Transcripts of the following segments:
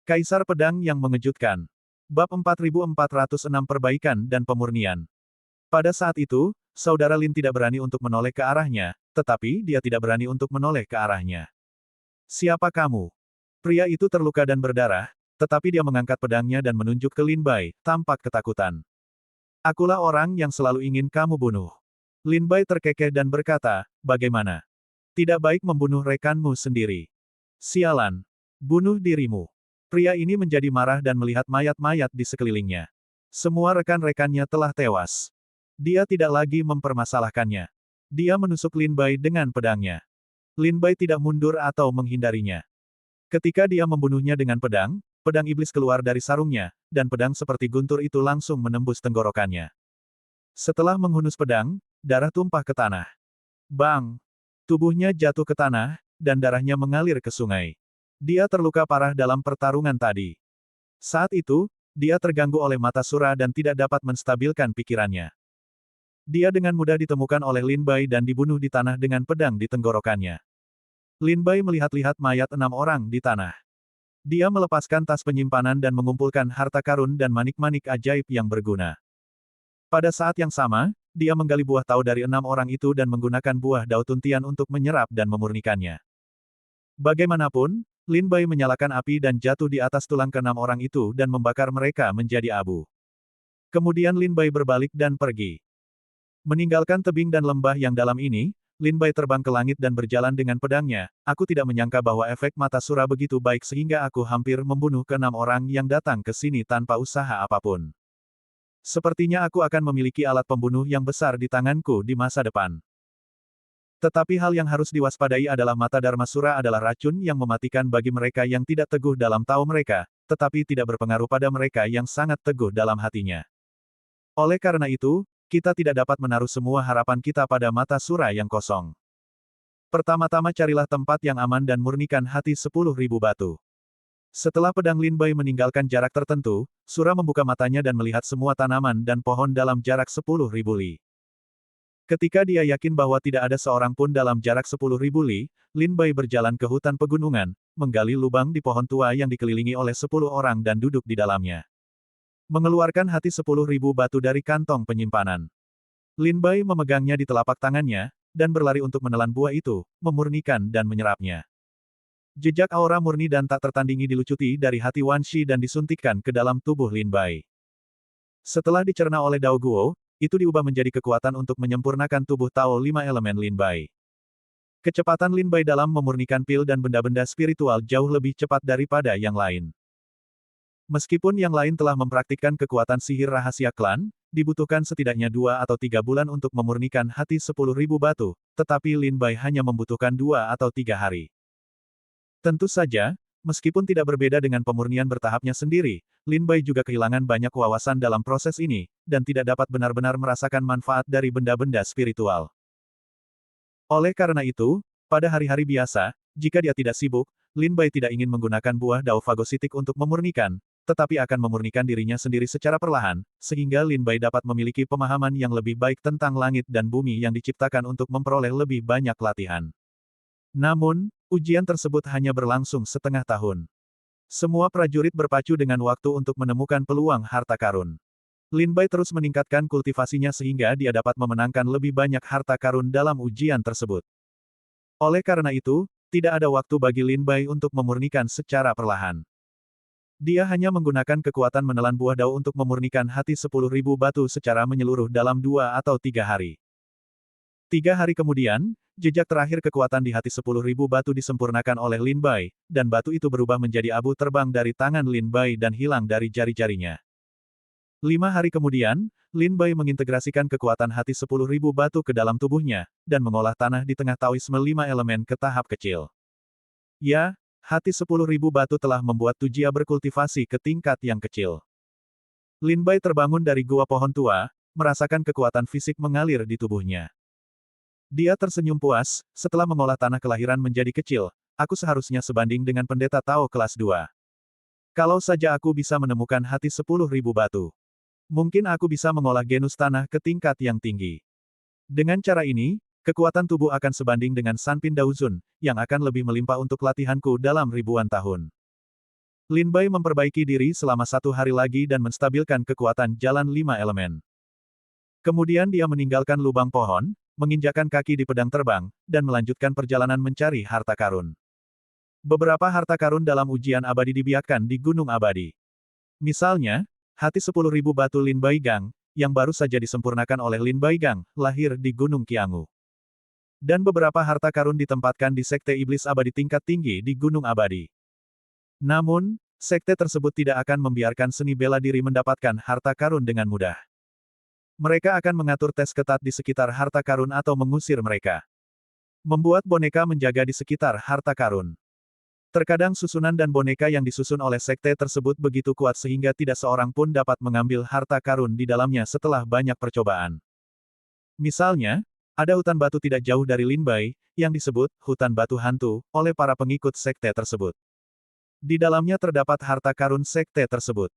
Kaisar Pedang yang Mengejutkan. Bab 4406 Perbaikan dan Pemurnian. Pada saat itu, saudara Lin tidak berani untuk menoleh ke arahnya, tetapi dia tidak berani untuk menoleh ke arahnya. Siapa kamu? Pria itu terluka dan berdarah, tetapi dia mengangkat pedangnya dan menunjuk ke Lin Bai, tampak ketakutan. Akulah orang yang selalu ingin kamu bunuh. Lin Bai terkekeh dan berkata, bagaimana? Tidak baik membunuh rekanmu sendiri. Sialan. Bunuh dirimu. Pria ini menjadi marah dan melihat mayat-mayat di sekelilingnya. Semua rekan-rekannya telah tewas. Dia tidak lagi mempermasalahkannya. Dia menusuk Lin Bai dengan pedangnya. Lin Bai tidak mundur atau menghindarinya. Ketika dia membunuhnya dengan pedang, pedang iblis keluar dari sarungnya, dan pedang seperti guntur itu langsung menembus tenggorokannya. Setelah menghunus pedang, darah tumpah ke tanah. Bang! Tubuhnya jatuh ke tanah, dan darahnya mengalir ke sungai. Dia terluka parah dalam pertarungan tadi. Saat itu, dia terganggu oleh mata sura dan tidak dapat menstabilkan pikirannya. Dia dengan mudah ditemukan oleh Lin Bai dan dibunuh di tanah dengan pedang di tenggorokannya. Lin Bai melihat-lihat mayat 6 orang di tanah. Dia melepaskan tas penyimpanan dan mengumpulkan harta karun dan manik-manik ajaib yang berguna. Pada saat yang sama, dia menggali buah tau dari 6 orang itu dan menggunakan buah dao tuntian untuk menyerap dan memurnikannya. Bagaimanapun, Lin Bai menyalakan api dan jatuh di atas tulang ke-6 orang itu dan membakar mereka menjadi abu. Kemudian Lin Bai berbalik dan pergi. Meninggalkan tebing dan lembah yang dalam ini, Lin Bai terbang ke langit dan berjalan dengan pedangnya. Aku tidak menyangka bahwa efek mata sura begitu baik sehingga aku hampir membunuh ke-6 orang yang datang ke sini tanpa usaha apapun. Sepertinya aku akan memiliki alat pembunuh yang besar di tanganku di masa depan. Tetapi hal yang harus diwaspadai adalah mata Dharma Sura adalah racun yang mematikan bagi mereka yang tidak teguh dalam tao mereka, tetapi tidak berpengaruh pada mereka yang sangat teguh dalam hatinya. Oleh karena itu, kita tidak dapat menaruh semua harapan kita pada mata Sura yang kosong. Pertama-tama carilah tempat yang aman dan murnikan hati 10.000 batu. Setelah pedang Lin Bai meninggalkan jarak tertentu, Sura membuka matanya dan melihat semua tanaman dan pohon dalam jarak 10.000 li. Ketika dia yakin bahwa tidak ada seorang pun dalam jarak 10.000 li, Lin Bai berjalan ke hutan pegunungan, menggali lubang di pohon tua yang dikelilingi oleh 10 orang dan duduk di dalamnya. Mengeluarkan hati 10.000 batu dari kantong penyimpanan. Lin Bai memegangnya di telapak tangannya, dan berlari untuk menelan buah itu, memurnikan dan menyerapnya. Jejak aura murni dan tak tertandingi dilucuti dari hati Wan Shi dan disuntikkan ke dalam tubuh Lin Bai. Setelah dicerna oleh Dao Guo, itu diubah menjadi kekuatan untuk menyempurnakan tubuh Tao 5 elemen Lin Bai. Kecepatan Lin Bai dalam memurnikan pil dan benda-benda spiritual jauh lebih cepat daripada yang lain. Meskipun yang lain telah mempraktikkan kekuatan sihir rahasia klan, dibutuhkan setidaknya 2 atau 3 bulan untuk memurnikan hati 10.000 batu, tetapi Lin Bai hanya membutuhkan 2 atau 3 hari. Tentu saja, meskipun tidak berbeda dengan pemurnian bertahapnya sendiri, Lin Bai juga kehilangan banyak wawasan dalam proses ini, dan tidak dapat benar-benar merasakan manfaat dari benda-benda spiritual. Oleh karena itu, pada hari-hari biasa, jika dia tidak sibuk, Lin Bai tidak ingin menggunakan buah dao fagositik untuk memurnikan, tetapi akan memurnikan dirinya sendiri secara perlahan, sehingga Lin Bai dapat memiliki pemahaman yang lebih baik tentang langit dan bumi yang diciptakan untuk memperoleh lebih banyak latihan. Namun, ujian tersebut hanya berlangsung setengah tahun. Semua prajurit berpacu dengan waktu untuk menemukan peluang harta karun. Lin Bai terus meningkatkan kultivasinya sehingga dia dapat memenangkan lebih banyak harta karun dalam ujian tersebut. Oleh karena itu, tidak ada waktu bagi Lin Bai untuk memurnikan secara perlahan. Dia hanya menggunakan kekuatan menelan buah dao untuk memurnikan hati 10.000 batu secara menyeluruh dalam 2 atau 3 hari. 3 hari kemudian, jejak terakhir kekuatan di hati 10.000 batu disempurnakan oleh Lin Bai, dan batu itu berubah menjadi abu terbang dari tangan Lin Bai dan hilang dari jari-jarinya. 5 hari kemudian, Lin Bai mengintegrasikan kekuatan hati 10.000 batu ke dalam tubuhnya, dan mengolah tanah di tengah Taoisme 5 elemen ke tahap kecil. Ya, hati 10.000 batu telah membuat Tujia berkultivasi ke tingkat yang kecil. Lin Bai terbangun dari gua pohon tua, merasakan kekuatan fisik mengalir di tubuhnya. Dia tersenyum puas, setelah mengolah tanah kelahiran menjadi kecil, aku seharusnya sebanding dengan pendeta Tao kelas 2. Kalau saja aku bisa menemukan hati 10.000 batu. Mungkin aku bisa mengolah genus tanah ke tingkat yang tinggi. Dengan cara ini, kekuatan tubuh akan sebanding dengan Sanpin Daozun, yang akan lebih melimpah untuk latihanku dalam ribuan tahun. Lin Bai memperbaiki diri selama 1 hari lagi dan menstabilkan kekuatan jalan 5 elemen. Kemudian dia meninggalkan lubang pohon, menginjakkan kaki di pedang terbang, dan melanjutkan perjalanan mencari harta karun. Beberapa harta karun dalam ujian abadi dibiarkan di Gunung Abadi. Misalnya, hati 10.000 batu Lin Baigang, yang baru saja disempurnakan oleh Lin Baigang, lahir di Gunung Qiangu. Dan beberapa harta karun ditempatkan di Sekte Iblis Abadi tingkat tinggi di Gunung Abadi. Namun, sekte tersebut tidak akan membiarkan seni bela diri mendapatkan harta karun dengan mudah. Mereka akan mengatur tes ketat di sekitar harta karun atau mengusir mereka. Membuat boneka menjaga di sekitar harta karun. Terkadang susunan dan boneka yang disusun oleh sekte tersebut begitu kuat sehingga tidak seorang pun dapat mengambil harta karun di dalamnya setelah banyak percobaan. Misalnya, ada hutan batu tidak jauh dari Lin Bai, yang disebut hutan batu hantu oleh para pengikut sekte tersebut. Di dalamnya terdapat harta karun sekte tersebut.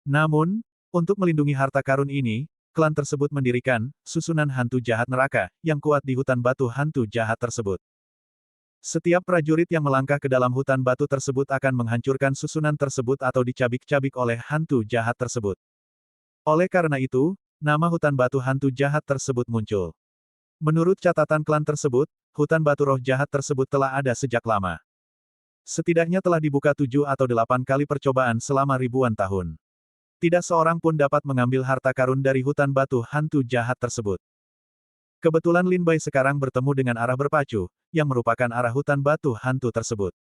Namun, untuk melindungi harta karun ini, klan tersebut mendirikan susunan hantu jahat neraka yang kuat di hutan batu hantu jahat tersebut. Setiap prajurit yang melangkah ke dalam hutan batu tersebut akan menghancurkan susunan tersebut atau dicabik-cabik oleh hantu jahat tersebut. Oleh karena itu, nama hutan batu hantu jahat tersebut muncul. Menurut catatan klan tersebut, hutan batu roh jahat tersebut telah ada sejak lama. Setidaknya telah dibuka 7 atau 8 kali percobaan selama ribuan tahun. Tidak seorang pun dapat mengambil harta karun dari hutan batu hantu jahat tersebut. Kebetulan Lin Bai sekarang bertemu dengan arah berpacu, yang merupakan arah hutan batu hantu tersebut.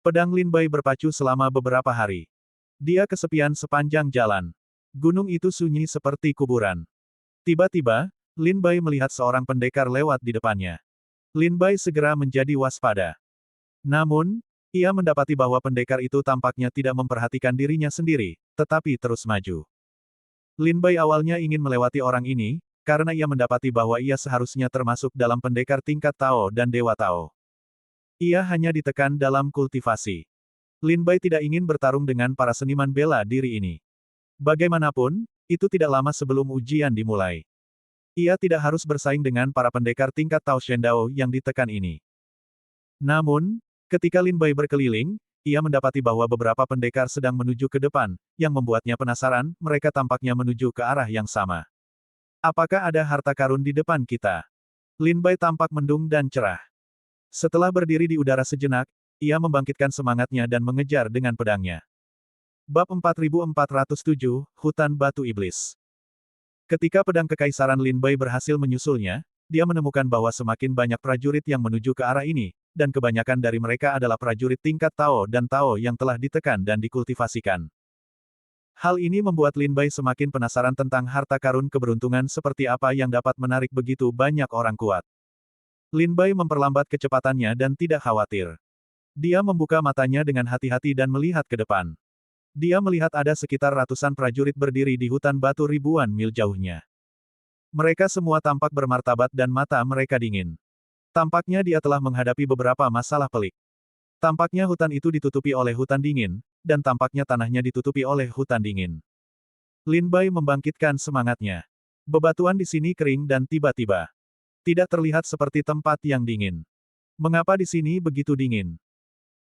Pedang Lin Bai berpacu selama beberapa hari. Dia kesepian sepanjang jalan. Gunung itu sunyi seperti kuburan. Tiba-tiba, Lin Bai melihat seorang pendekar lewat di depannya. Lin Bai segera menjadi waspada. Namun, ia mendapati bahwa pendekar itu tampaknya tidak memperhatikan dirinya sendiri, tetapi terus maju. Lin Bai awalnya ingin melewati orang ini, karena ia mendapati bahwa ia seharusnya termasuk dalam pendekar tingkat Tao dan Dewa Tao. Ia hanya ditekan dalam kultivasi. Lin Bai tidak ingin bertarung dengan para seniman bela diri ini. Bagaimanapun, itu tidak lama sebelum ujian dimulai. Ia tidak harus bersaing dengan para pendekar tingkat Tao Shendao yang ditekan ini. Namun, ketika Lin Bai berkeliling, ia mendapati bahwa beberapa pendekar sedang menuju ke depan, yang membuatnya penasaran, mereka tampaknya menuju ke arah yang sama. Apakah ada harta karun di depan kita? Lin Bai tampak mendung dan cerah. Setelah berdiri di udara sejenak, ia membangkitkan semangatnya dan mengejar dengan pedangnya. Bab 4407, Hutan Batu Iblis. Ketika pedang kekaisaran Lin Bai berhasil menyusulnya, dia menemukan bahwa semakin banyak prajurit yang menuju ke arah ini, dan kebanyakan dari mereka adalah prajurit tingkat Tao dan Tao yang telah ditekan dan dikultivasikan. Hal ini membuat Lin Bai semakin penasaran tentang harta karun keberuntungan seperti apa yang dapat menarik begitu banyak orang kuat. Lin Bai memperlambat kecepatannya dan tidak khawatir. Dia membuka matanya dengan hati-hati dan melihat ke depan. Dia melihat ada sekitar ratusan prajurit berdiri di hutan batu ribuan mil jauhnya. Mereka semua tampak bermartabat dan mata mereka dingin. Tampaknya dia telah menghadapi beberapa masalah pelik. Tampaknya hutan itu ditutupi oleh hutan dingin, dan tampaknya tanahnya ditutupi oleh hutan dingin. Lin Bai membangkitkan semangatnya. Bebatuan di sini kering dan tiba-tiba tidak terlihat seperti tempat yang dingin. Mengapa di sini begitu dingin?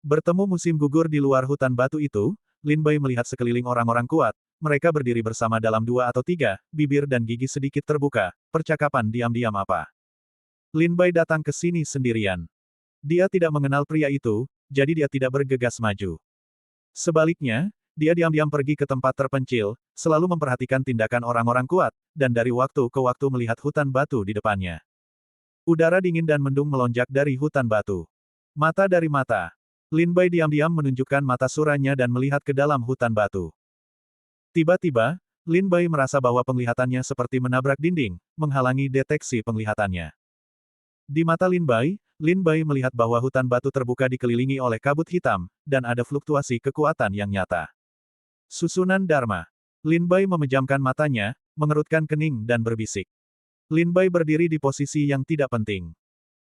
Bertemu musim gugur di luar hutan batu itu, Lin Bai melihat sekeliling orang-orang kuat, mereka berdiri bersama dalam 2 atau 3, bibir dan gigi sedikit terbuka, percakapan diam-diam apa. Lin Bai datang ke sini sendirian. Dia tidak mengenal pria itu, jadi dia tidak bergegas maju. Sebaliknya, dia diam-diam pergi ke tempat terpencil, selalu memperhatikan tindakan orang-orang kuat, dan dari waktu ke waktu melihat hutan batu di depannya. Udara dingin dan mendung melonjak dari hutan batu. Mata dari mata. Lin Bai diam-diam menunjukkan mata suranya dan melihat ke dalam hutan batu. Tiba-tiba, Lin Bai merasa bahwa penglihatannya seperti menabrak dinding, menghalangi deteksi penglihatannya. Di mata Lin Bai melihat bahwa hutan batu terbuka dikelilingi oleh kabut hitam, dan ada fluktuasi kekuatan yang nyata. Susunan Dharma. Lin Bai memejamkan matanya, mengerutkan kening dan berbisik. Lin Bai berdiri di posisi yang tidak penting.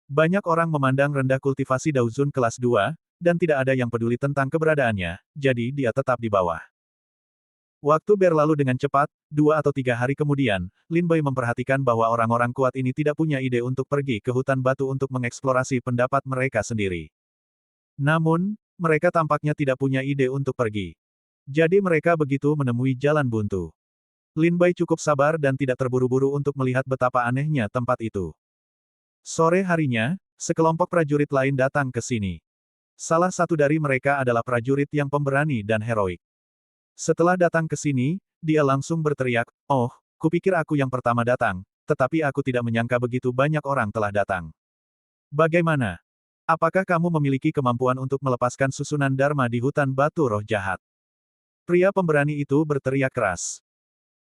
Banyak orang memandang rendah kultivasi Daozun kelas 2, dan tidak ada yang peduli tentang keberadaannya, jadi dia tetap di bawah. Waktu berlalu dengan cepat, 2 atau 3 hari kemudian, Lin Bai memperhatikan bahwa orang-orang kuat ini tidak punya ide untuk pergi ke hutan batu untuk mengeksplorasi pendapat mereka sendiri. Namun, mereka tampaknya tidak punya ide untuk pergi. Jadi mereka begitu menemui jalan buntu. Lin Bai cukup sabar dan tidak terburu-buru untuk melihat betapa anehnya tempat itu. Sore harinya, sekelompok prajurit lain datang ke sini. Salah satu dari mereka adalah prajurit yang pemberani dan heroik. Setelah datang ke sini, dia langsung berteriak, "Oh, kupikir aku yang pertama datang, tetapi aku tidak menyangka begitu banyak orang telah datang. Bagaimana? Apakah kamu memiliki kemampuan untuk melepaskan susunan Dharma di hutan batu roh jahat?" Pria pemberani itu berteriak keras.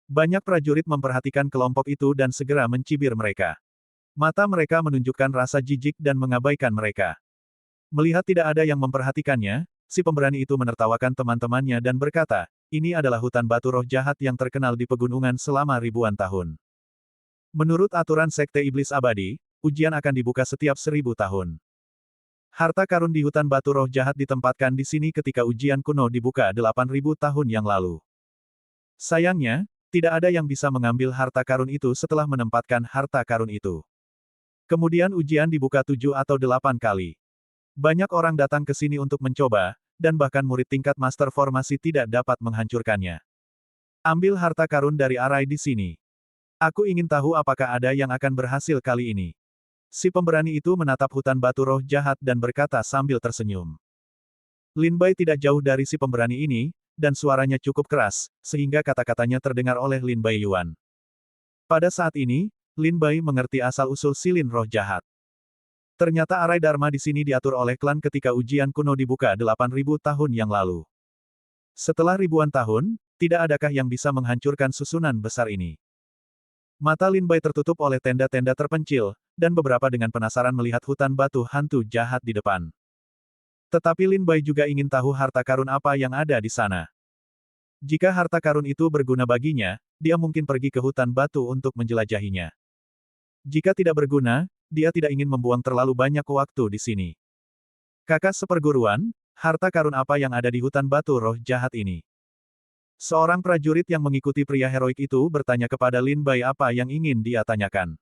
Banyak prajurit memperhatikan kelompok itu dan segera mencibir mereka. Mata mereka menunjukkan rasa jijik dan mengabaikan mereka. Melihat tidak ada yang memperhatikannya, si pemberani itu menertawakan teman-temannya dan berkata, "Ini adalah hutan batu roh jahat yang terkenal di pegunungan selama ribuan tahun. Menurut aturan Sekte Iblis Abadi, ujian akan dibuka setiap 1000 tahun. Harta karun di hutan batu roh jahat ditempatkan di sini ketika ujian kuno dibuka 8000 tahun yang lalu. Sayangnya, tidak ada yang bisa mengambil harta karun itu setelah menempatkan harta karun itu. Kemudian ujian dibuka 7 atau 8 kali. Banyak orang datang ke sini untuk mencoba, dan bahkan murid tingkat master formasi tidak dapat menghancurkannya. Ambil harta karun dari Arai di sini. Aku ingin tahu apakah ada yang akan berhasil kali ini." Si pemberani itu menatap hutan batu roh jahat dan berkata sambil tersenyum. Lin Bai tidak jauh dari si pemberani ini, dan suaranya cukup keras, sehingga kata-katanya terdengar oleh Lin Bai Yuan. Pada saat ini, Lin Bai mengerti asal-usul silin roh jahat. Ternyata Arai Dharma di sini diatur oleh klan ketika ujian kuno dibuka 8000 tahun yang lalu. Setelah ribuan tahun, tidak adakah yang bisa menghancurkan susunan besar ini? Mata Lin Bai tertutup oleh tenda-tenda terpencil, dan beberapa dengan penasaran melihat hutan batu hantu jahat di depan. Tetapi Lin Bai juga ingin tahu harta karun apa yang ada di sana. Jika harta karun itu berguna baginya, dia mungkin pergi ke hutan batu untuk menjelajahinya. Jika tidak berguna, dia tidak ingin membuang terlalu banyak waktu di sini. Kakak seperguruan, harta karun apa yang ada di hutan batu roh jahat ini? Seorang prajurit yang mengikuti pria heroik itu bertanya kepada Lin Bai apa yang ingin dia tanyakan.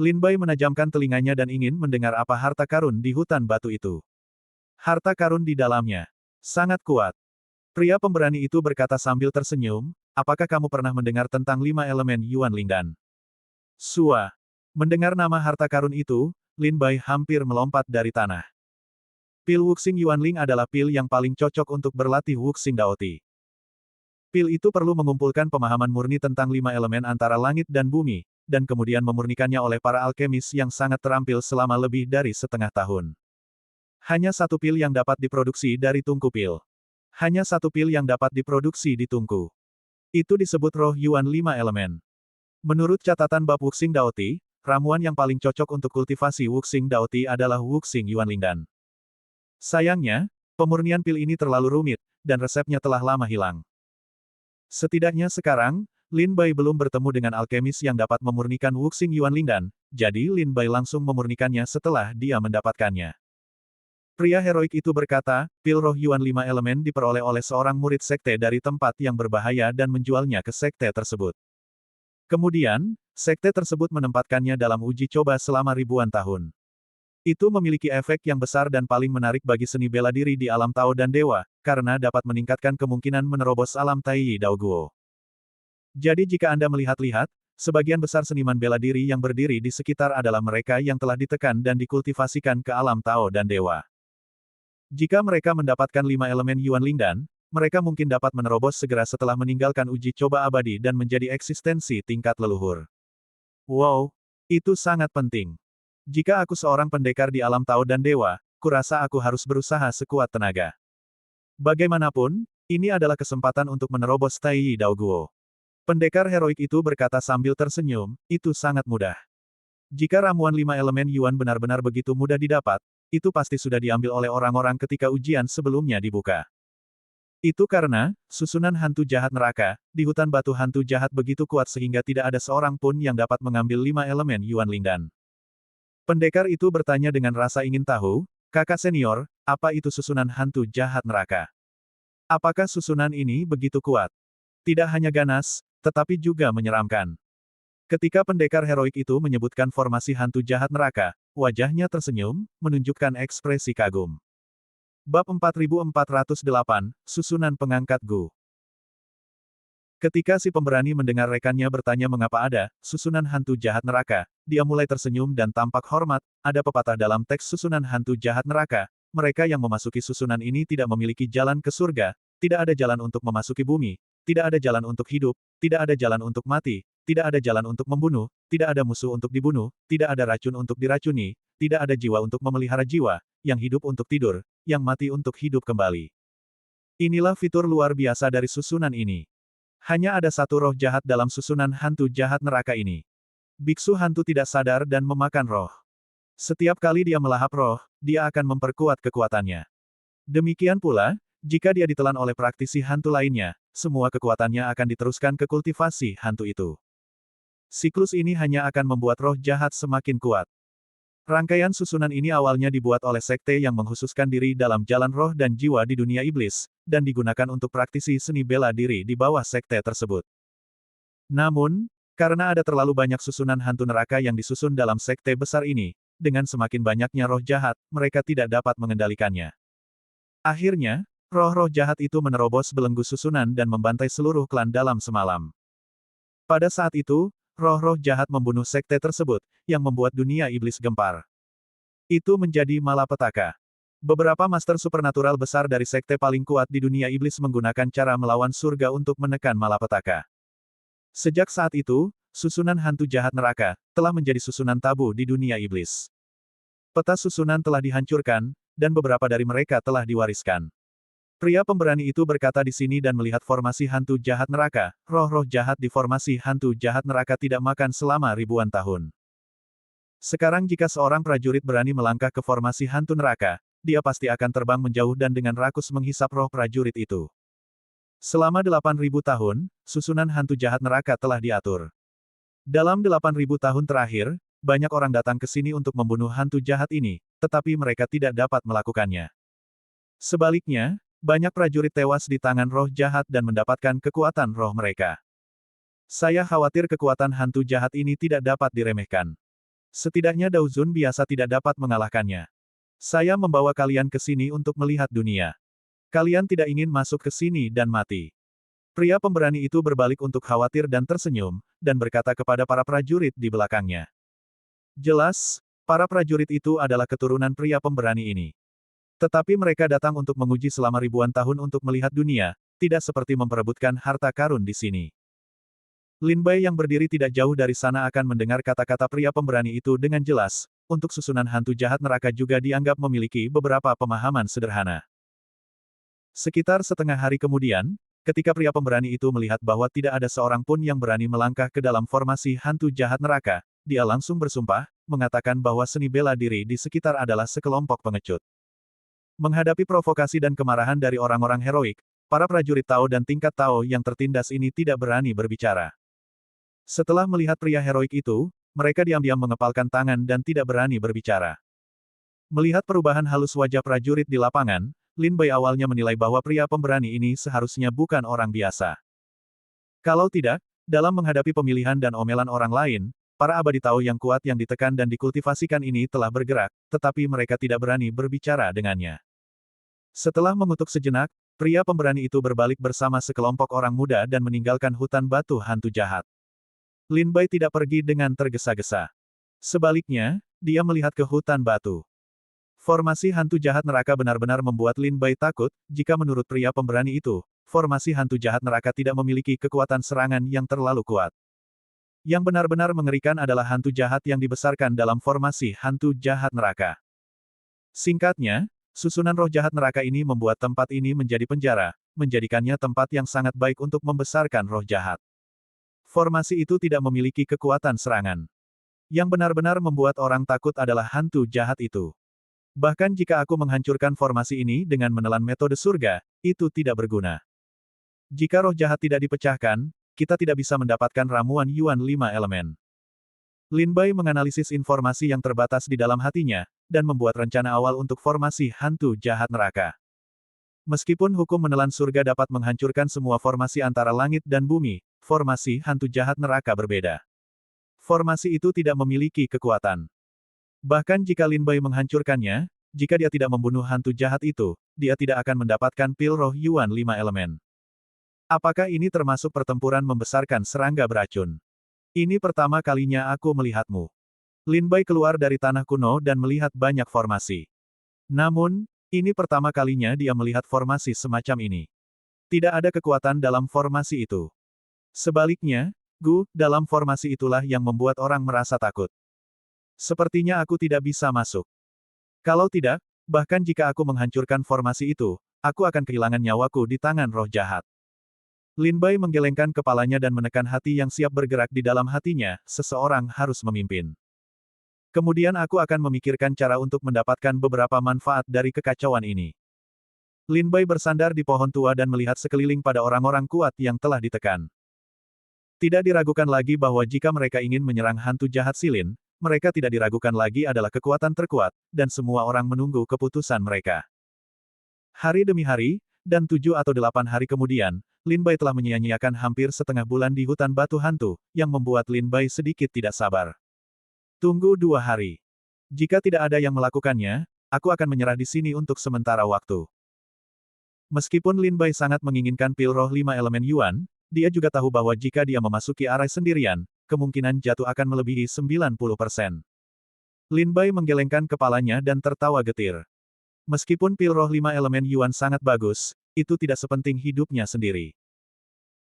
Lin Bai menajamkan telinganya dan ingin mendengar apa harta karun di hutan batu itu. Harta karun di dalamnya sangat kuat. Pria pemberani itu berkata sambil tersenyum, "Apakah kamu pernah mendengar tentang 5 elemen Yuan Lingdan?" Sua. Mendengar nama harta karun itu, Lin Bai hampir melompat dari tanah. Pil Wuxing Yuanling adalah pil yang paling cocok untuk berlatih Wuxing Daoti. Pil itu perlu mengumpulkan pemahaman murni tentang 5 elemen antara langit dan bumi, dan kemudian memurnikannya oleh para alkemis yang sangat terampil selama lebih dari setengah tahun. Hanya satu pil yang dapat diproduksi dari tungku pil. Hanya satu pil yang dapat diproduksi di tungku. Itu disebut roh Yuan 5 elemen. Menurut catatan bab Wuxing Daoti, ramuan yang paling cocok untuk kultivasi Wuxing Daoti adalah Wuxing Yuan Lingdan. Sayangnya, pemurnian pil ini terlalu rumit, dan resepnya telah lama hilang. Setidaknya sekarang, Lin Bai belum bertemu dengan alkemis yang dapat memurnikan Wuxing Yuan Lingdan, jadi Lin Bai langsung memurnikannya setelah dia mendapatkannya. Pria heroik itu berkata, pil roh Yuan 5 elemen diperoleh oleh seorang murid sekte dari tempat yang berbahaya dan menjualnya ke sekte tersebut. Kemudian, sekte tersebut menempatkannya dalam uji coba selama ribuan tahun. Itu memiliki efek yang besar dan paling menarik bagi seni bela diri di alam Tao dan Dewa, karena dapat meningkatkan kemungkinan menerobos alam Tai Dao Guo. Jadi jika Anda melihat-lihat, sebagian besar seniman bela diri yang berdiri di sekitar adalah mereka yang telah ditekan dan dikultivasikan ke alam Tao dan Dewa. Jika mereka mendapatkan 5 elemen Yuan Lingdan, mereka mungkin dapat menerobos segera setelah meninggalkan uji coba abadi dan menjadi eksistensi tingkat leluhur. Wow, itu sangat penting. Jika aku seorang pendekar di alam Tao dan Dewa, kurasa aku harus berusaha sekuat tenaga. Bagaimanapun, ini adalah kesempatan untuk menerobos Tai Dao Guo. Pendekar heroik itu berkata sambil tersenyum, itu sangat mudah. Jika ramuan 5 elemen Yuan benar-benar begitu mudah didapat, itu pasti sudah diambil oleh orang-orang ketika ujian sebelumnya dibuka. Itu karena, susunan hantu jahat neraka, di hutan batu hantu jahat begitu kuat sehingga tidak ada seorang pun yang dapat mengambil 5 elemen Yuan Lingdan. Pendekar itu bertanya dengan rasa ingin tahu, "Kakak senior, apa itu susunan hantu jahat neraka? Apakah susunan ini begitu kuat?" Tidak hanya ganas, tetapi juga menyeramkan. Ketika pendekar heroik itu menyebutkan formasi hantu jahat neraka, wajahnya tersenyum, menunjukkan ekspresi kagum. Bab 4408, Susunan Pengangkat Gu. Ketika si pemberani mendengar rekannya bertanya mengapa ada susunan hantu jahat neraka, dia mulai tersenyum dan tampak hormat. Ada pepatah dalam teks susunan hantu jahat neraka, mereka yang memasuki susunan ini tidak memiliki jalan ke surga, tidak ada jalan untuk memasuki bumi, tidak ada jalan untuk hidup, tidak ada jalan untuk mati, tidak ada jalan untuk membunuh, tidak ada musuh untuk dibunuh, tidak ada racun untuk diracuni, tidak ada jiwa untuk memelihara jiwa, yang hidup untuk tidur, yang mati untuk hidup kembali. Inilah fitur luar biasa dari susunan ini. Hanya ada satu roh jahat dalam susunan hantu jahat neraka ini. Biksu hantu tidak sadar dan memakan roh. Setiap kali dia melahap roh, dia akan memperkuat kekuatannya. Demikian pula, jika dia ditelan oleh praktisi hantu lainnya, semua kekuatannya akan diteruskan ke kultivasi hantu itu. Siklus ini hanya akan membuat roh jahat semakin kuat. Rangkaian susunan ini awalnya dibuat oleh sekte yang mengkhususkan diri dalam jalan roh dan jiwa di dunia iblis, dan digunakan untuk praktisi seni bela diri di bawah sekte tersebut. Namun, karena ada terlalu banyak susunan hantu neraka yang disusun dalam sekte besar ini, dengan semakin banyaknya roh jahat, mereka tidak dapat mengendalikannya. Akhirnya, roh-roh jahat itu menerobos belenggu susunan dan membantai seluruh klan dalam semalam. Pada saat itu, roh-roh jahat membunuh sekte tersebut, yang membuat dunia iblis gempar. Itu menjadi malapetaka. Beberapa master supernatural besar dari sekte paling kuat di dunia iblis menggunakan cara melawan surga untuk menekan malapetaka. Sejak saat itu, susunan hantu jahat neraka telah menjadi susunan tabu di dunia iblis. Peta susunan telah dihancurkan, dan beberapa dari mereka telah diwariskan. Pria pemberani itu berkata di sini dan melihat formasi hantu jahat neraka. Roh-roh jahat di formasi hantu jahat neraka tidak makan selama ribuan tahun. Sekarang jika seorang prajurit berani melangkah ke formasi hantu neraka, dia pasti akan terbang menjauh dan dengan rakus menghisap roh prajurit itu. Selama 8.000 tahun, susunan hantu jahat neraka telah diatur. Dalam 8.000 tahun terakhir, banyak orang datang ke sini untuk membunuh hantu jahat ini, tetapi mereka tidak dapat melakukannya. Sebaliknya, banyak prajurit tewas di tangan roh jahat dan mendapatkan kekuatan roh mereka. Saya khawatir kekuatan hantu jahat ini tidak dapat diremehkan. Setidaknya Daozun biasa tidak dapat mengalahkannya. Saya membawa kalian ke sini untuk melihat dunia. Kalian tidak ingin masuk ke sini dan mati. Pria pemberani itu berbalik untuk khawatir dan tersenyum, dan berkata kepada para prajurit di belakangnya. Jelas, para prajurit itu adalah keturunan pria pemberani ini. Tetapi mereka datang untuk menguji selama ribuan tahun untuk melihat dunia, tidak seperti memperebutkan harta karun di sini. Lin Bai yang berdiri tidak jauh dari sana akan mendengar kata-kata pria pemberani itu dengan jelas. Untuk susunan hantu jahat neraka juga dianggap memiliki beberapa pemahaman sederhana. Sekitar setengah hari kemudian, ketika pria pemberani itu melihat bahwa tidak ada seorang pun yang berani melangkah ke dalam formasi hantu jahat neraka, dia langsung bersumpah, mengatakan bahwa seni bela diri di sekitar adalah sekelompok pengecut. Menghadapi provokasi dan kemarahan dari orang-orang heroik, para prajurit Tao dan tingkat Tao yang tertindas ini tidak berani berbicara. Setelah melihat pria heroik itu, mereka diam-diam mengepalkan tangan dan tidak berani berbicara. Melihat perubahan halus wajah prajurit di lapangan, Lin Bai awalnya menilai bahwa pria pemberani ini seharusnya bukan orang biasa. Kalau tidak, dalam menghadapi pemilihan dan omelan orang lain, para abadi Tao yang kuat yang ditekan dan dikultivasikan ini telah bergerak, tetapi mereka tidak berani berbicara dengannya. Setelah mengutuk sejenak, pria pemberani itu berbalik bersama sekelompok orang muda dan meninggalkan hutan batu hantu jahat. Lin Bai tidak pergi dengan tergesa-gesa. Sebaliknya, dia melihat ke hutan batu. Formasi hantu jahat neraka benar-benar membuat Lin Bai takut, jika menurut pria pemberani itu, formasi hantu jahat neraka tidak memiliki kekuatan serangan yang terlalu kuat. Yang benar-benar mengerikan adalah hantu jahat yang dibesarkan dalam formasi hantu jahat neraka. Singkatnya, susunan roh jahat neraka ini membuat tempat ini menjadi penjara, menjadikannya tempat yang sangat baik untuk membesarkan roh jahat. Formasi itu tidak memiliki kekuatan serangan. Yang benar-benar membuat orang takut adalah hantu jahat itu. Bahkan jika aku menghancurkan formasi ini dengan menelan metode surga, itu tidak berguna. Jika roh jahat tidak dipecahkan, kita tidak bisa mendapatkan ramuan Yuan 5 elemen. Lin Bai menganalisis informasi yang terbatas di dalam hatinya, dan membuat rencana awal untuk formasi hantu jahat neraka. Meskipun hukum menelan surga dapat menghancurkan semua formasi antara langit dan bumi, formasi hantu jahat neraka berbeda. Formasi itu tidak memiliki kekuatan. Bahkan jika Lin Bai menghancurkannya, jika dia tidak membunuh hantu jahat itu, dia tidak akan mendapatkan pil roh Yuan 5 elemen. Apakah ini termasuk pertempuran membesarkan serangga beracun? Ini pertama kalinya aku melihatmu. Lin Bai keluar dari tanah kuno dan melihat banyak formasi. Namun, ini pertama kalinya dia melihat formasi semacam ini. Tidak ada kekuatan dalam formasi itu. Sebaliknya, dalam formasi itulah yang membuat orang merasa takut. Sepertinya aku tidak bisa masuk. Kalau tidak, bahkan jika aku menghancurkan formasi itu, aku akan kehilangan nyawaku di tangan roh jahat. Lin Bai menggelengkan kepalanya dan menekan hati yang siap bergerak di dalam hatinya, seseorang harus memimpin. Kemudian aku akan memikirkan cara untuk mendapatkan beberapa manfaat dari kekacauan ini. Lin Bai bersandar di pohon tua dan melihat sekeliling pada orang-orang kuat yang telah ditekan. Tidak diragukan lagi bahwa jika mereka ingin menyerang hantu jahat Silin, mereka tidak diragukan lagi adalah kekuatan terkuat, dan semua orang menunggu keputusan mereka. Hari demi hari, dan 7 atau 8 hari kemudian, Lin Bai telah menyia-nyiakan hampir setengah bulan di hutan batu hantu, yang membuat Lin Bai sedikit tidak sabar. Tunggu 2 hari. Jika tidak ada yang melakukannya, aku akan menyerah di sini untuk sementara waktu. Meskipun Lin Bai sangat menginginkan pil roh 5 elemen Yuan, dia juga tahu bahwa jika dia memasuki area sendirian, kemungkinan jatuh akan melebihi 90%. Lin Bai menggelengkan kepalanya dan tertawa getir. Meskipun pil roh 5 elemen Yuan sangat bagus, itu tidak sepenting hidupnya sendiri.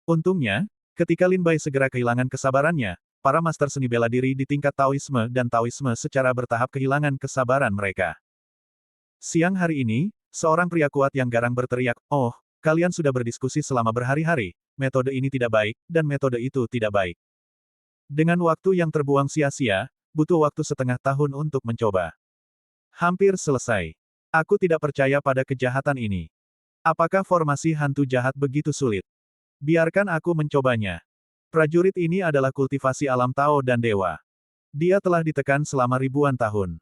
Untungnya, ketika Lin Bai segera kehilangan kesabarannya, para master seni bela diri di tingkat Taoisme dan Taoisme secara bertahap kehilangan kesabaran mereka. Siang hari ini, seorang pria kuat yang garang berteriak, "Oh, kalian sudah berdiskusi selama berhari-hari, metode ini tidak baik, dan metode itu tidak baik. Dengan waktu yang terbuang sia-sia, butuh waktu setengah tahun untuk mencoba. Hampir selesai. Aku tidak percaya pada kejahatan ini. Apakah formasi hantu jahat begitu sulit? Biarkan aku mencobanya." Prajurit ini adalah kultivasi alam Tao dan Dewa. Dia telah ditekan selama ribuan tahun.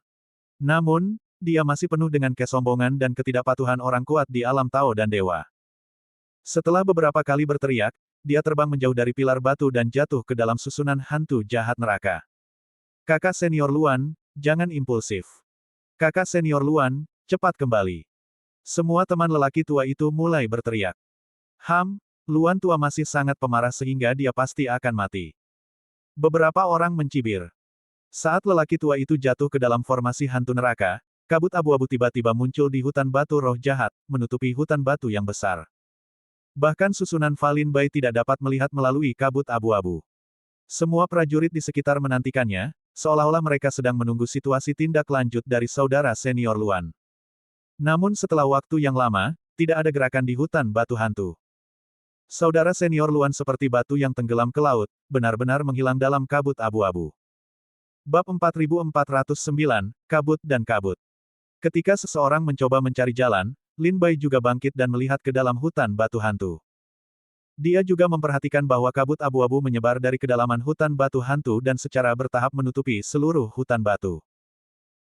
Namun, dia masih penuh dengan kesombongan dan ketidakpatuhan orang kuat di alam Tao dan Dewa. Setelah beberapa kali berteriak, dia terbang menjauh dari pilar batu dan jatuh ke dalam susunan hantu jahat neraka. "Kakak senior Luan, jangan impulsif. Kakak senior Luan, cepat kembali." Semua teman lelaki tua itu mulai berteriak. Luan tua masih sangat pemarah sehingga dia pasti akan mati. Beberapa orang mencibir. Saat lelaki tua itu jatuh ke dalam formasi hantu neraka, kabut abu-abu tiba-tiba muncul di hutan batu roh jahat, menutupi hutan batu yang besar. Bahkan susunan Falin Bai tidak dapat melihat melalui kabut abu-abu. Semua prajurit di sekitar menantikannya, seolah-olah mereka sedang menunggu situasi tindak lanjut dari saudara senior Luan. Namun setelah waktu yang lama, tidak ada gerakan di hutan batu hantu. Saudara senior Luan seperti batu yang tenggelam ke laut, benar-benar menghilang dalam kabut abu-abu. Bab 4409, Kabut dan Kabut. Ketika seseorang mencoba mencari jalan, Lin Bai juga bangkit dan melihat ke dalam hutan batu hantu. Dia juga memperhatikan bahwa kabut abu-abu menyebar dari kedalaman hutan batu hantu dan secara bertahap menutupi seluruh hutan batu.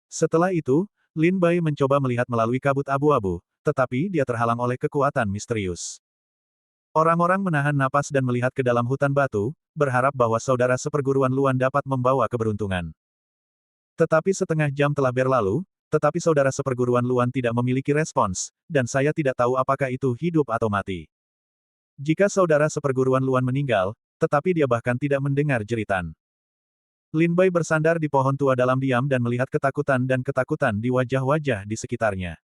Setelah itu, Lin Bai mencoba melihat melalui kabut abu-abu, tetapi dia terhalang oleh kekuatan misterius. Orang-orang menahan napas dan melihat ke dalam hutan batu, berharap bahwa saudara seperguruan Luan dapat membawa keberuntungan. Tetapi setengah jam telah berlalu, tetapi saudara seperguruan Luan tidak memiliki respons, dan saya tidak tahu apakah itu hidup atau mati. Jika saudara seperguruan Luan meninggal, tetapi dia bahkan tidak mendengar jeritan. Lin Bai bersandar di pohon tua dalam diam dan melihat ketakutan di wajah-wajah di sekitarnya.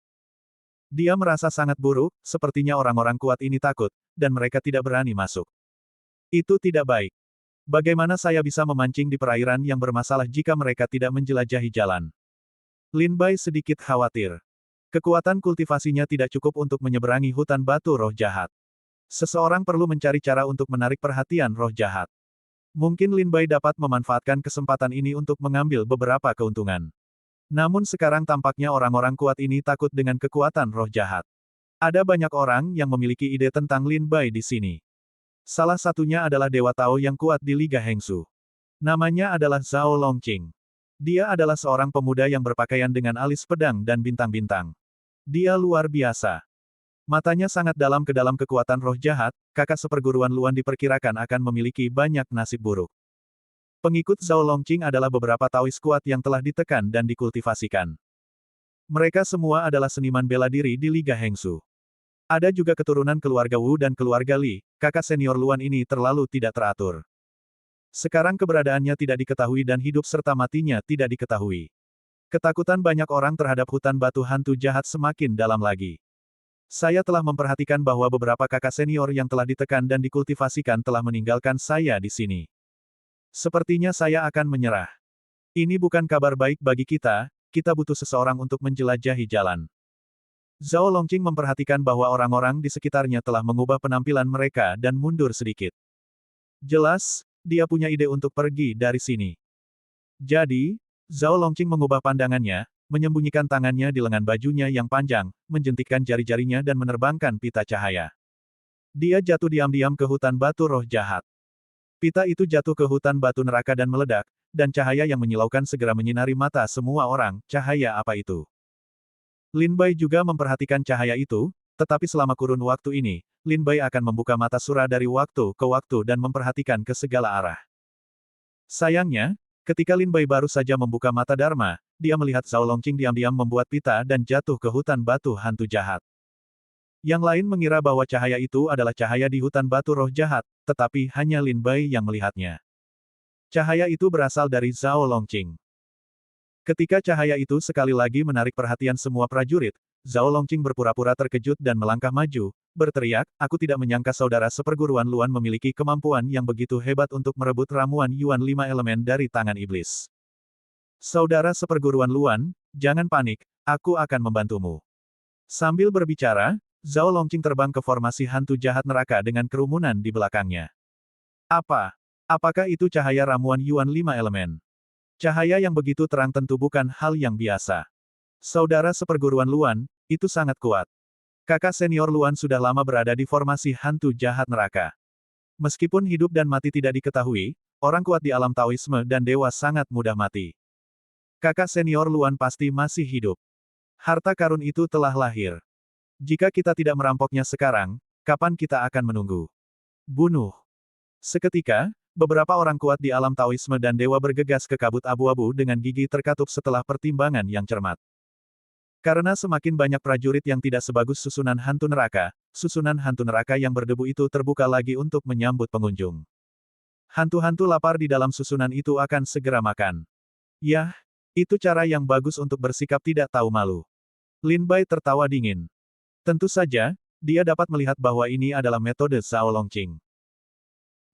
Dia merasa sangat buruk, sepertinya orang-orang kuat ini takut, dan mereka tidak berani masuk. Itu tidak baik. Bagaimana saya bisa memancing di perairan yang bermasalah jika mereka tidak menjelajahi jalan? Lin Bai sedikit khawatir. Kekuatan kultivasinya tidak cukup untuk menyeberangi hutan batu roh jahat. Seseorang perlu mencari cara untuk menarik perhatian roh jahat. Mungkin Lin Bai dapat memanfaatkan kesempatan ini untuk mengambil beberapa keuntungan. Namun sekarang tampaknya orang-orang kuat ini takut dengan kekuatan roh jahat. Ada banyak orang yang memiliki ide tentang Lin Bai di sini. Salah satunya adalah Dewa Tao yang kuat di Liga Hengsu. Namanya adalah Zhao Longqing. Dia adalah seorang pemuda yang berpakaian dengan alis pedang dan bintang-bintang. Dia luar biasa. Matanya sangat dalam ke dalam kekuatan roh jahat, kakak seperguruan Luan diperkirakan akan memiliki banyak nasib buruk. Pengikut Zhao Longqing adalah beberapa Taois kuat yang telah ditekan dan dikultivasikan. Mereka semua adalah seniman bela diri di Liga Hengsu. Ada juga keturunan keluarga Wu dan keluarga Li, kakak senior Luan ini terlalu tidak teratur. Sekarang keberadaannya tidak diketahui dan hidup serta matinya tidak diketahui. Ketakutan banyak orang terhadap hutan batu hantu jahat semakin dalam lagi. Saya telah memperhatikan bahwa beberapa kakak senior yang telah ditekan dan dikultivasikan telah meninggalkan saya di sini. Sepertinya saya akan menyerah. Ini bukan kabar baik bagi kita butuh seseorang untuk menjelajahi jalan. Zhao Longqing memperhatikan bahwa orang-orang di sekitarnya telah mengubah penampilan mereka dan mundur sedikit. Jelas, dia punya ide untuk pergi dari sini. Jadi, Zhao Longqing mengubah pandangannya, menyembunyikan tangannya di lengan bajunya yang panjang, menjentikkan jari-jarinya dan menerbangkan pita cahaya. Dia jatuh diam-diam ke hutan batu roh jahat. Pita itu jatuh ke hutan batu neraka dan meledak, dan cahaya yang menyilaukan segera menyinari mata semua orang. Cahaya apa itu? Lin Bai juga memperhatikan cahaya itu, tetapi selama kurun waktu ini, Lin Bai akan membuka mata sura dari waktu ke waktu dan memperhatikan ke segala arah. Sayangnya, ketika Lin Bai baru saja membuka mata Dharma, dia melihat Zhao Longqing diam-diam membuat pita dan jatuh ke hutan batu hantu jahat. Yang lain mengira bahwa cahaya itu adalah cahaya di hutan batu roh jahat, tetapi hanya Lin Bai yang melihatnya. Cahaya itu berasal dari Zhao Longqing. Ketika cahaya itu sekali lagi menarik perhatian semua prajurit, Zhao Longqing berpura-pura terkejut dan melangkah maju, berteriak, "Aku tidak menyangka saudara seperguruan Luan memiliki kemampuan yang begitu hebat untuk merebut ramuan Yuan 5 elemen dari tangan iblis. Saudara seperguruan Luan, jangan panik, aku akan membantumu." Sambil berbicara, Zhao Longqing terbang ke formasi hantu jahat neraka dengan kerumunan di belakangnya. Apakah itu cahaya ramuan Yuan 5 elemen? Cahaya yang begitu terang tentu bukan hal yang biasa. Saudara seperguruan Luan, itu sangat kuat. Kakak senior Luan sudah lama berada di formasi hantu jahat neraka. Meskipun hidup dan mati tidak diketahui, orang kuat di alam Taoisme dan dewa sangat mudah mati. Kakak senior Luan pasti masih hidup. Harta karun itu telah lahir. Jika kita tidak merampoknya sekarang, kapan kita akan menunggu? Bunuh. Seketika, beberapa orang kuat di alam Taoisme dan dewa bergegas ke kabut abu-abu dengan gigi terkatup setelah pertimbangan yang cermat. Karena semakin banyak prajurit yang tidak sebagus susunan hantu neraka yang berdebu itu terbuka lagi untuk menyambut pengunjung. Hantu-hantu lapar di dalam susunan itu akan segera makan. Yah, itu cara yang bagus untuk bersikap tidak tahu malu. Lin Bai tertawa dingin. Tentu saja, dia dapat melihat bahwa ini adalah metode Zhao Longqing.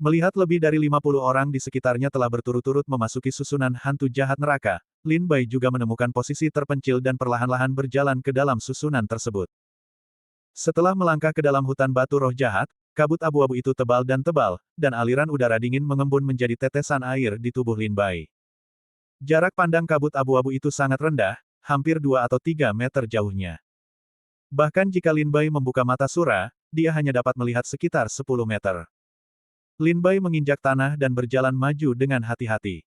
Melihat lebih dari 50 orang di sekitarnya telah berturut-turut memasuki susunan hantu jahat neraka, Lin Bai juga menemukan posisi terpencil dan perlahan-lahan berjalan ke dalam susunan tersebut. Setelah melangkah ke dalam hutan batu roh jahat, kabut abu-abu itu tebal, dan aliran udara dingin mengembun menjadi tetesan air di tubuh Lin Bai. Jarak pandang kabut abu-abu itu sangat rendah, hampir 2 atau 3 meter jauhnya. Bahkan jika Lin Bai membuka mata sura, dia hanya dapat melihat sekitar 10 meter. Lin Bai menginjak tanah dan berjalan maju dengan hati-hati.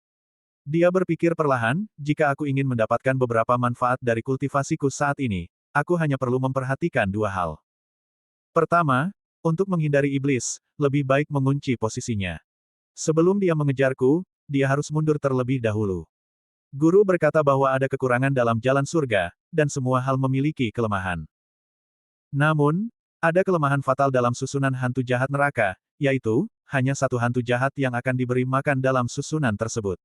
Dia berpikir perlahan, jika aku ingin mendapatkan beberapa manfaat dari kultivasiku saat ini, aku hanya perlu memperhatikan 2 hal. Pertama, untuk menghindari iblis, lebih baik mengunci posisinya. Sebelum dia mengejarku, dia harus mundur terlebih dahulu. Guru berkata bahwa ada kekurangan dalam jalan surga, dan semua hal memiliki kelemahan. Namun, ada kelemahan fatal dalam susunan hantu jahat neraka, yaitu, hanya satu hantu jahat yang akan diberi makan dalam susunan tersebut.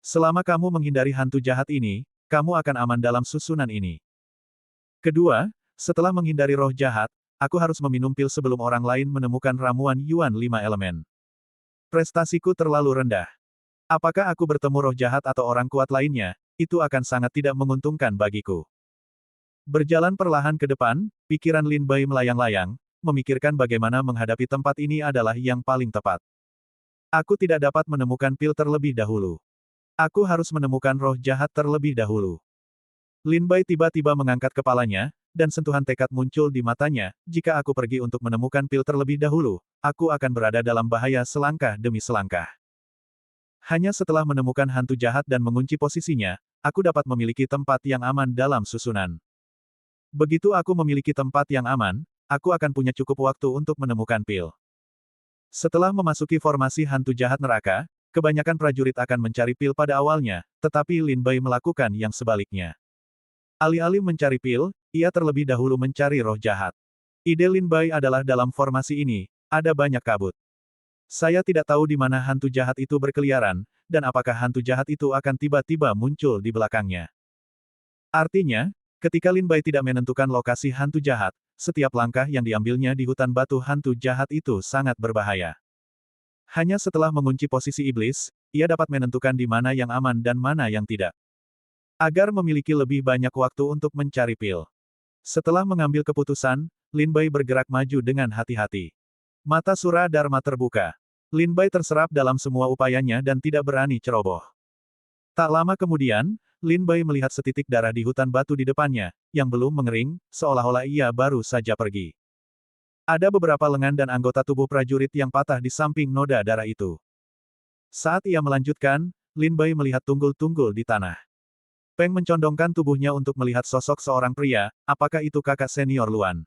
Selama kamu menghindari hantu jahat ini, kamu akan aman dalam susunan ini. Kedua, setelah menghindari roh jahat, aku harus meminum pil sebelum orang lain menemukan ramuan Yuan 5 elemen. Prestasiku terlalu rendah. Apakah aku bertemu roh jahat atau orang kuat lainnya, itu akan sangat tidak menguntungkan bagiku. Berjalan perlahan ke depan, pikiran Lin Bai melayang-layang, memikirkan bagaimana menghadapi tempat ini adalah yang paling tepat. Aku tidak dapat menemukan pil terlebih dahulu. Aku harus menemukan roh jahat terlebih dahulu. Lin Bai tiba-tiba mengangkat kepalanya, dan sentuhan tekad muncul di matanya, jika aku pergi untuk menemukan pil terlebih dahulu, aku akan berada dalam bahaya selangkah demi selangkah. Hanya setelah menemukan hantu jahat dan mengunci posisinya, aku dapat memiliki tempat yang aman dalam susunan. Begitu aku memiliki tempat yang aman, aku akan punya cukup waktu untuk menemukan pil. Setelah memasuki formasi hantu jahat neraka, kebanyakan prajurit akan mencari pil pada awalnya, tetapi Lin Bai melakukan yang sebaliknya. Alih-alih mencari pil, ia terlebih dahulu mencari roh jahat. Ide Lin Bai adalah dalam formasi ini, ada banyak kabut. Saya tidak tahu di mana hantu jahat itu berkeliaran, dan apakah hantu jahat itu akan tiba-tiba muncul di belakangnya. Artinya, ketika Lin Bai tidak menentukan lokasi hantu jahat, setiap langkah yang diambilnya di hutan batu hantu jahat itu sangat berbahaya. Hanya setelah mengunci posisi iblis, ia dapat menentukan di mana yang aman dan mana yang tidak. Agar memiliki lebih banyak waktu untuk mencari pil. Setelah mengambil keputusan, Lin Bai bergerak maju dengan hati-hati. Mata Sura Dharma terbuka. Lin Bai terserap dalam semua upayanya dan tidak berani ceroboh. Tak lama kemudian, Lin Bai melihat setitik darah di hutan batu di depannya, yang belum mengering, seolah-olah ia baru saja pergi. Ada beberapa lengan dan anggota tubuh prajurit yang patah di samping noda darah itu. Saat ia melanjutkan, Lin Bai melihat tunggul-tunggul di tanah. Peng mencondongkan tubuhnya untuk melihat sosok seorang pria, apakah itu kakak senior Luan?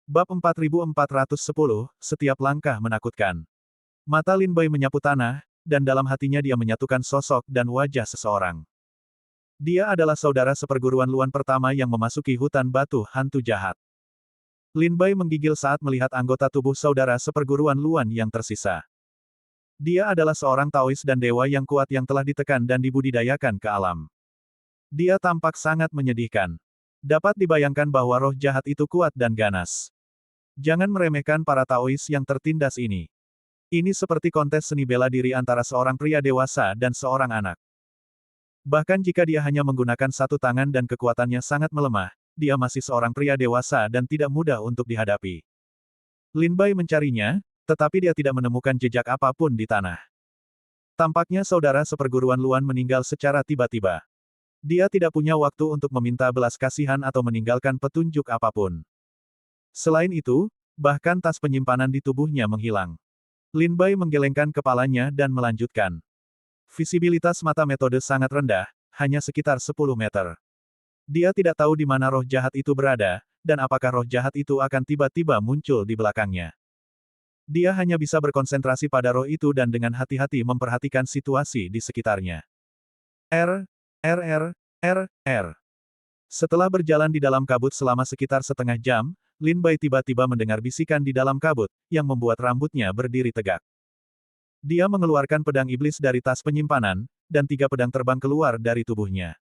Bab 4410, setiap langkah menakutkan. Mata Lin Bai menyapu tanah, dan dalam hatinya dia menyatukan sosok dan wajah seseorang. Dia adalah saudara seperguruan Luan pertama yang memasuki hutan batu hantu jahat. Lin Bai menggigil saat melihat anggota tubuh saudara seperguruan Luan yang tersisa. Dia adalah seorang Taois dan dewa yang kuat yang telah ditekan dan dibudidayakan ke alam. Dia tampak sangat menyedihkan. Dapat dibayangkan bahwa roh jahat itu kuat dan ganas. Jangan meremehkan para Taois yang tertindas ini. Ini seperti kontes seni bela diri antara seorang pria dewasa dan seorang anak. Bahkan jika dia hanya menggunakan satu tangan dan kekuatannya sangat melemah, dia masih seorang pria dewasa dan tidak mudah untuk dihadapi. Lin Bai mencarinya, tetapi dia tidak menemukan jejak apapun di tanah. Tampaknya saudara seperguruan Luan meninggal secara tiba-tiba. Dia tidak punya waktu untuk meminta belas kasihan atau meninggalkan petunjuk apapun. Selain itu, bahkan tas penyimpanan di tubuhnya menghilang. Lin Bai menggelengkan kepalanya dan melanjutkan. Visibilitas mata metode sangat rendah, hanya sekitar 10 meter. Dia tidak tahu di mana roh jahat itu berada, dan apakah roh jahat itu akan tiba-tiba muncul di belakangnya. Dia hanya bisa berkonsentrasi pada roh itu dan dengan hati-hati memperhatikan situasi di sekitarnya. R. Setelah berjalan di dalam kabut selama sekitar setengah jam, Lin Bai tiba-tiba mendengar bisikan di dalam kabut, yang membuat rambutnya berdiri tegak. Dia mengeluarkan pedang iblis dari tas penyimpanan, dan 3 pedang terbang keluar dari tubuhnya.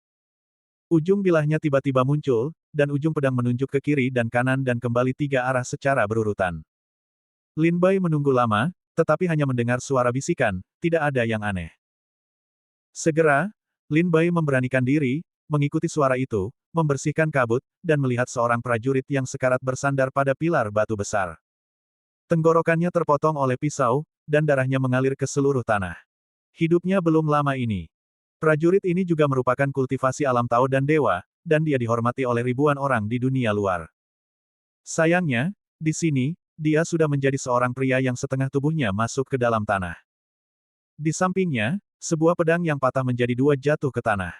Ujung bilahnya tiba-tiba muncul, dan ujung pedang menunjuk ke kiri dan kanan dan kembali 3 arah secara berurutan. Lin Bai menunggu lama, tetapi hanya mendengar suara bisikan, tidak ada yang aneh. Segera, Lin Bai memberanikan diri, mengikuti suara itu, membersihkan kabut, dan melihat seorang prajurit yang sekarat bersandar pada pilar batu besar. Tenggorokannya terpotong oleh pisau, dan darahnya mengalir ke seluruh tanah. Hidupnya belum lama ini. Prajurit ini juga merupakan kultivasi alam Tao dan dewa, dan dia dihormati oleh ribuan orang di dunia luar. Sayangnya, di sini, dia sudah menjadi seorang pria yang setengah tubuhnya masuk ke dalam tanah. Di sampingnya, sebuah pedang yang patah menjadi 2 jatuh ke tanah.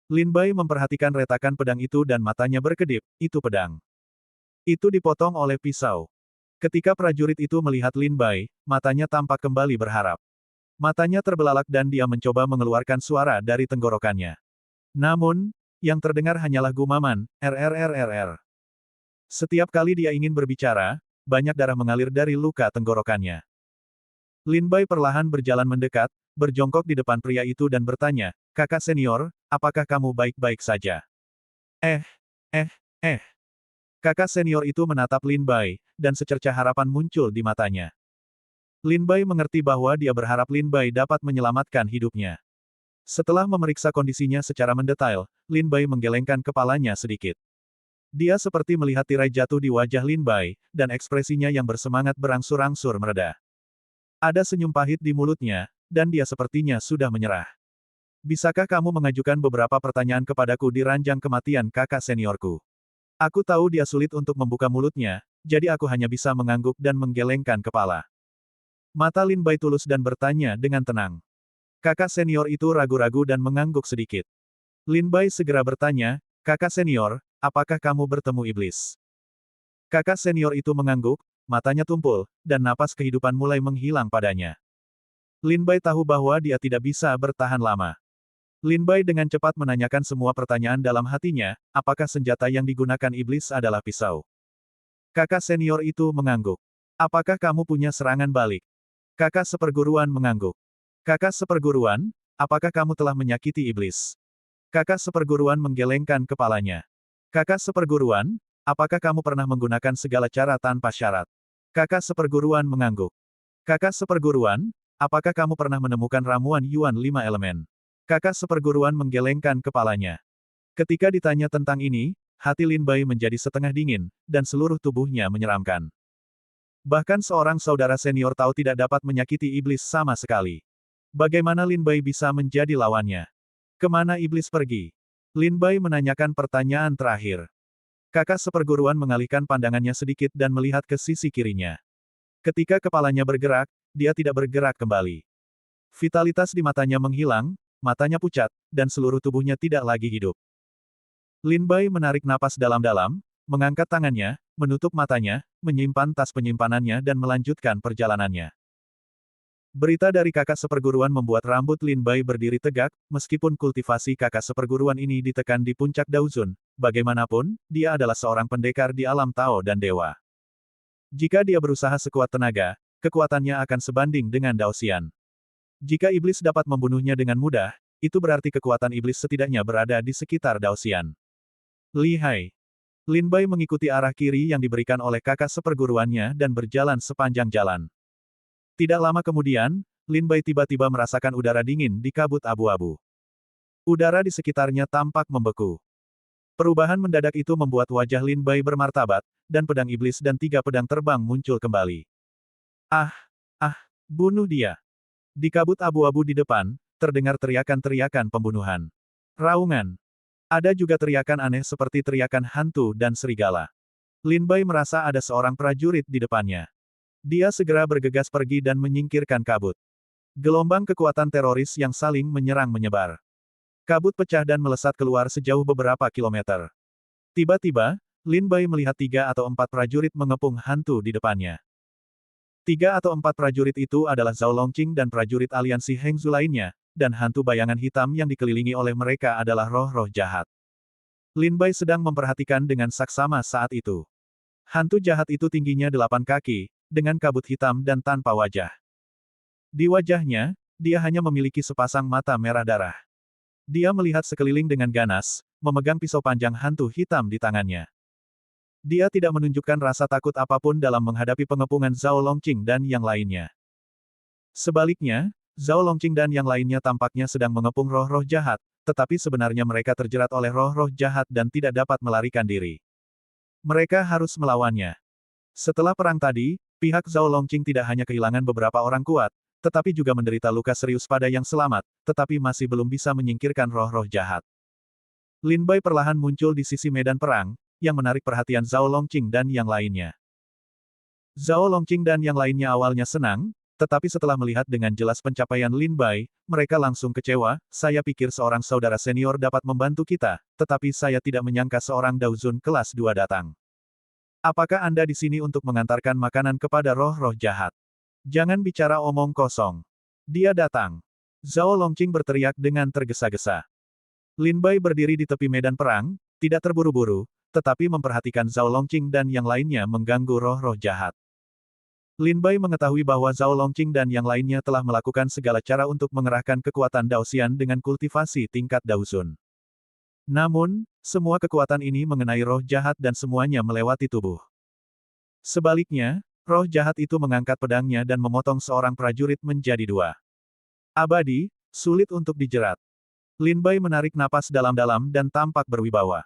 Lin Bai memperhatikan retakan pedang itu dan matanya berkedip, itu pedang. Itu dipotong oleh pisau. Ketika prajurit itu melihat Lin Bai, matanya tampak kembali berharap. Matanya terbelalak dan dia mencoba mengeluarkan suara dari tenggorokannya. Namun, yang terdengar hanyalah gumaman, rrrrr. Setiap kali dia ingin berbicara, banyak darah mengalir dari luka tenggorokannya. Lin Bai perlahan berjalan mendekat, berjongkok di depan pria itu dan bertanya, "Kakak senior, apakah kamu baik-baik saja?" Eh. Kakak senior itu menatap Lin Bai, dan secercah harapan muncul di matanya. Lin Bai mengerti bahwa dia berharap Lin Bai dapat menyelamatkan hidupnya. Setelah memeriksa kondisinya secara mendetail, Lin Bai menggelengkan kepalanya sedikit. Dia seperti melihat tirai jatuh di wajah Lin Bai, dan ekspresinya yang bersemangat berangsur-angsur mereda. Ada senyum pahit di mulutnya, dan dia sepertinya sudah menyerah. Bisakah kamu mengajukan beberapa pertanyaan kepadaku di ranjang kematian kakak seniorku? Aku tahu dia sulit untuk membuka mulutnya, jadi aku hanya bisa mengangguk dan menggelengkan kepala. Mata Lin Bai tulus dan bertanya dengan tenang. Kakak senior itu ragu-ragu dan mengangguk sedikit. Lin Bai segera bertanya, "Kakak senior, apakah kamu bertemu iblis?" Kakak senior itu mengangguk, matanya tumpul, dan napas kehidupan mulai menghilang padanya. Lin Bai tahu bahwa dia tidak bisa bertahan lama. Lin Bai dengan cepat menanyakan semua pertanyaan dalam hatinya, apakah senjata yang digunakan iblis adalah pisau? Kakak senior itu mengangguk. Apakah kamu punya serangan balik? Kakak seperguruan mengangguk. Kakak seperguruan, apakah kamu telah menyakiti iblis? Kakak seperguruan menggelengkan kepalanya. Kakak seperguruan, apakah kamu pernah menggunakan segala cara tanpa syarat? Kakak seperguruan mengangguk. Kakak seperguruan, apakah kamu pernah menemukan ramuan Yuan 5 elemen? Kakak seperguruan menggelengkan kepalanya. Ketika ditanya tentang ini, hati Lin Bai menjadi setengah dingin, dan seluruh tubuhnya menyeramkan. Bahkan seorang saudara senior tahu tidak dapat menyakiti iblis sama sekali. Bagaimana Lin Bai bisa menjadi lawannya? Kemana iblis pergi? Lin Bai menanyakan pertanyaan terakhir. Kakak seperguruan mengalihkan pandangannya sedikit dan melihat ke sisi kirinya. Ketika kepalanya bergerak, dia tidak bergerak kembali. Vitalitas di matanya menghilang, matanya pucat, dan seluruh tubuhnya tidak lagi hidup. Lin Bai menarik napas dalam-dalam, mengangkat tangannya, menutup matanya, menyimpan tas penyimpanannya dan melanjutkan perjalanannya. Berita dari kakak seperguruan membuat rambut Lin Bai berdiri tegak, meskipun kultivasi kakak seperguruan ini ditekan di puncak Daozun, bagaimanapun, dia adalah seorang pendekar di alam Tao dan Dewa. Jika dia berusaha sekuat tenaga, kekuatannya akan sebanding dengan Daoxian. Jika iblis dapat membunuhnya dengan mudah, itu berarti kekuatan iblis setidaknya berada di sekitar Daoxian. Lihai. Lin Bai mengikuti arah kiri yang diberikan oleh kakak seperguruannya dan berjalan sepanjang jalan. Tidak lama kemudian, Lin Bai tiba-tiba merasakan udara dingin di kabut abu-abu. Udara di sekitarnya tampak membeku. Perubahan mendadak itu membuat wajah Lin Bai bermartabat, dan pedang iblis dan 3 pedang terbang muncul kembali. Ah! Ah! Bunuh dia! Di kabut abu-abu di depan, terdengar teriakan-teriakan pembunuhan. Raungan. Ada juga teriakan aneh seperti teriakan hantu dan serigala. Lin Bai merasa ada seorang prajurit di depannya. Dia segera bergegas pergi dan menyingkirkan kabut. Gelombang kekuatan teroris yang saling menyerang menyebar. Kabut pecah dan melesat keluar sejauh beberapa kilometer. Tiba-tiba, Lin Bai melihat 3 atau 4 prajurit mengepung hantu di depannya. 3 atau 4 prajurit itu adalah Zhao Longqing dan prajurit aliansi Hengzu lainnya, dan hantu bayangan hitam yang dikelilingi oleh mereka adalah roh-roh jahat. Lin Bai sedang memperhatikan dengan saksama saat itu. Hantu jahat itu tingginya 8 kaki, dengan kabut hitam dan tanpa wajah. Di wajahnya, dia hanya memiliki sepasang mata merah darah. Dia melihat sekeliling dengan ganas, memegang pisau panjang hantu hitam di tangannya. Dia tidak menunjukkan rasa takut apapun dalam menghadapi pengepungan Zhao Longqing dan yang lainnya. Sebaliknya, Zhao Longqing dan yang lainnya tampaknya sedang mengepung roh-roh jahat, tetapi sebenarnya mereka terjerat oleh roh-roh jahat dan tidak dapat melarikan diri. Mereka harus melawannya. Setelah perang tadi, pihak Zhao Longqing tidak hanya kehilangan beberapa orang kuat, tetapi juga menderita luka serius pada yang selamat, tetapi masih belum bisa menyingkirkan roh-roh jahat. Lin Bai perlahan muncul di sisi medan perang, yang menarik perhatian Zhao Longqing dan yang lainnya. Zhao Longqing dan yang lainnya awalnya senang, tetapi setelah melihat dengan jelas pencapaian Lin Bai, mereka langsung kecewa. Saya pikir seorang saudara senior dapat membantu kita, tetapi saya tidak menyangka seorang Daozun kelas 2 datang. Apakah Anda di sini untuk mengantarkan makanan kepada roh-roh jahat? Jangan bicara omong kosong. Dia datang. Zhao Longqing berteriak dengan tergesa-gesa. Lin Bai berdiri di tepi medan perang, tidak terburu-buru, tetapi memperhatikan Zhao Longqing dan yang lainnya mengganggu roh-roh jahat. Lin Bai mengetahui bahwa Zhao Longqing dan yang lainnya telah melakukan segala cara untuk mengerahkan kekuatan Daoxian dengan kultivasi tingkat Daozun. Namun, semua kekuatan ini mengenai roh jahat dan semuanya melewati tubuh. Sebaliknya, roh jahat itu mengangkat pedangnya dan memotong seorang prajurit menjadi 2. Abadi, sulit untuk dijerat. Lin Bai menarik napas dalam-dalam dan tampak berwibawa.